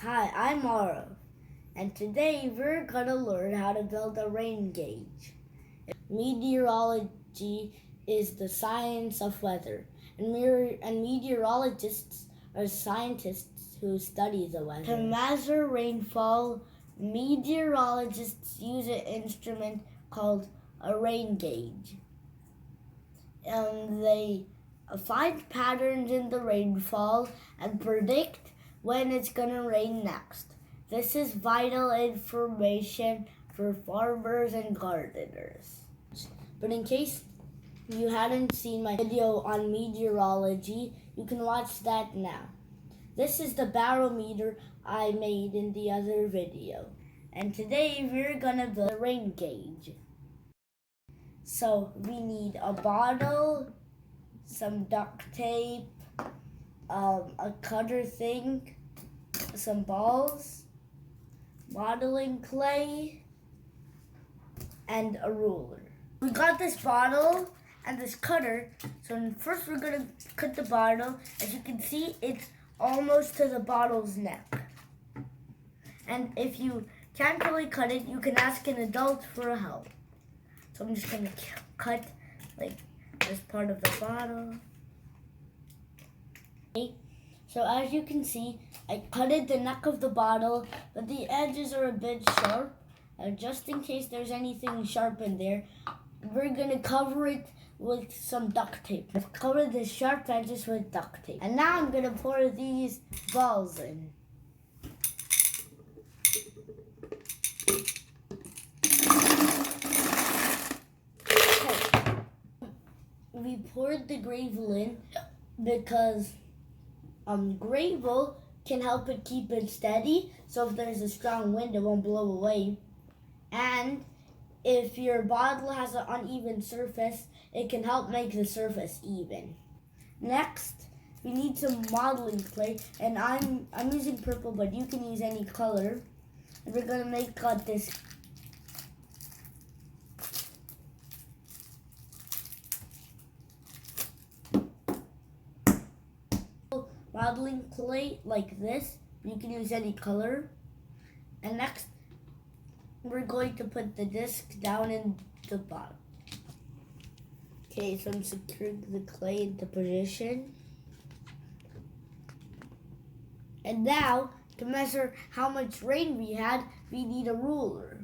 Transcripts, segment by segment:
Hi, I'm Arav, and today we're gonna learn how to build a rain gauge. Meteorology is the science of weather, and meteorologists are scientists who study the weather. To measure rainfall, meteorologists use an instrument called a rain gauge. They find patterns in the rainfall and predict when it's gonna rain next. This is vital information for farmers and gardeners. But in case you hadn't seen my video on meteorology, you can watch that now. This is the barometer I made in the other video. And today we're gonna build a rain gauge. So we need a bottle, some duct tape, a cutter thing, some balls, modeling clay, and a ruler. We got this bottle and this cutter. So first we're gonna cut the bottle. As you can see, it's almost to the bottle's neck. And if you can't really cut it, you can ask an adult for help. So I'm just gonna cut like this part of the bottle. Okay. So as you can see, I cutted the neck of the bottle, but the edges are a bit sharp. Just in case there's anything sharp in there, we're gonna cover it with some duct tape. I've covered the sharp edges with duct tape. And now I'm gonna pour these balls in. Okay. We poured the gravel in because gravel can help it keep it steady, so if there's a strong wind it won't blow away. And if your bottle has an uneven surface, it can help make the surface even. Next, we need some modeling clay, and I'm using purple, but you can use any color. And we're gonna make this modeling clay like this. You can use any color. And next, we're going to put the disc down in the bottom. Okay, so I'm securing the clay into position. And now, to measure how much rain we had, we need a ruler.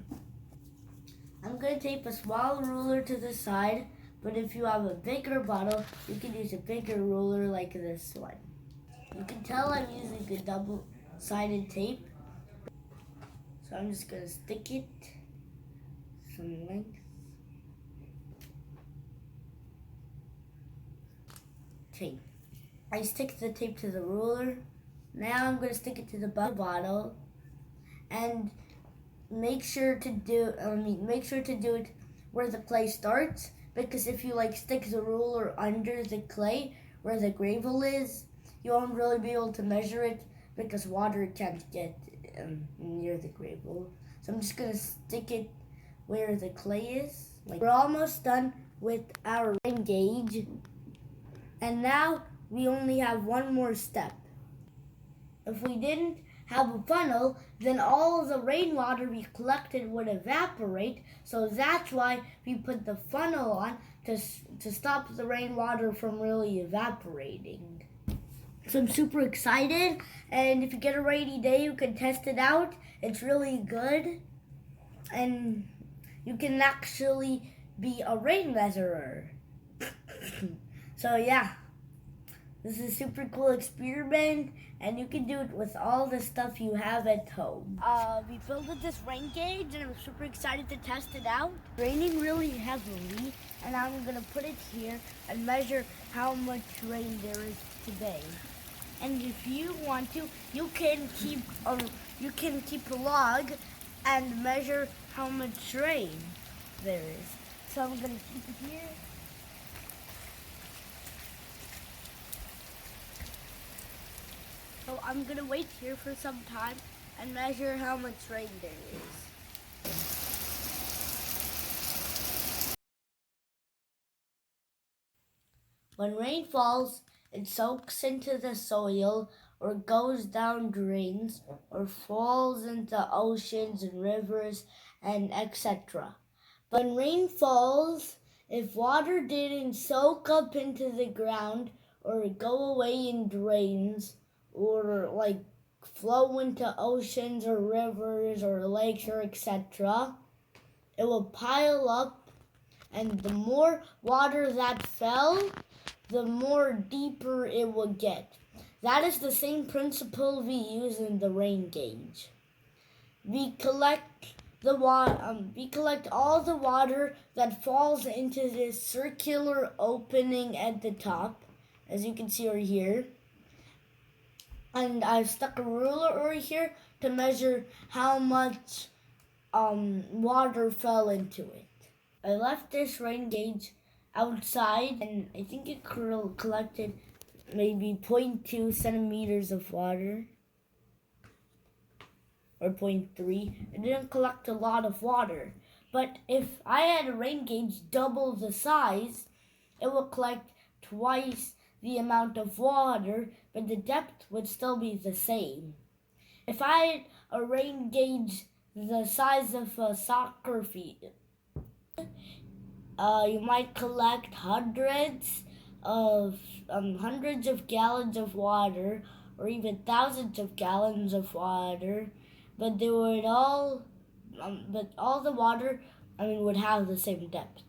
I'm going to tape a small ruler to the side, but if you have a bigger bottle, you can use a bigger ruler like this one. You can tell I'm using a double-sided tape. So I'm just gonna stick it some length. Tape. I stick the tape to the ruler. Now I'm gonna stick it to the bottle, and make sure to do it where the clay starts, because if you stick the ruler under the clay where the gravel is, you won't really be able to measure it because water can't get near the gravel. So I'm just gonna stick it where the clay is. We're almost done with our rain gauge, and now we only have one more step. If we didn't have a funnel, then all the rainwater we collected would evaporate. So that's why we put the funnel on to stop the rainwater from really evaporating. So I'm super excited, and if you get a rainy day, you can test it out. It's really good, and you can actually be a rain measurer. So yeah, this is a super cool experiment, and you can do it with all the stuff you have at home. We built this rain gauge, and I'm super excited to test it out. It's raining really heavily, and I'm gonna put it here and measure how much rain there is today. And if you want to, you can keep a log and measure how much rain there is. So I'm gonna keep it here. So I'm gonna wait here for some time and measure how much rain there is. When rain falls, it soaks into the soil or goes down drains or falls into oceans and rivers and etc. But when rain falls, if water didn't soak up into the ground or go away in drains or like flow into oceans or rivers or lakes or etc., it will pile up, and the more water that fell, the more deeper it will get. That is the same principle we use in the rain gauge. We collect all the water that falls into this circular opening at the top, as you can see over here. And I've stuck a ruler over here to measure how much water fell into it. I left this rain gauge outside, and I think it collected maybe 0.2 centimeters of water, or 0.3. It didn't collect a lot of water, but if I had a rain gauge double the size, it would collect twice the amount of water, but the depth would still be the same. If I had a rain gauge the size of a soccer field, you might collect hundreds of gallons of water, or even thousands of gallons of water, but they would all the water would have the same depth.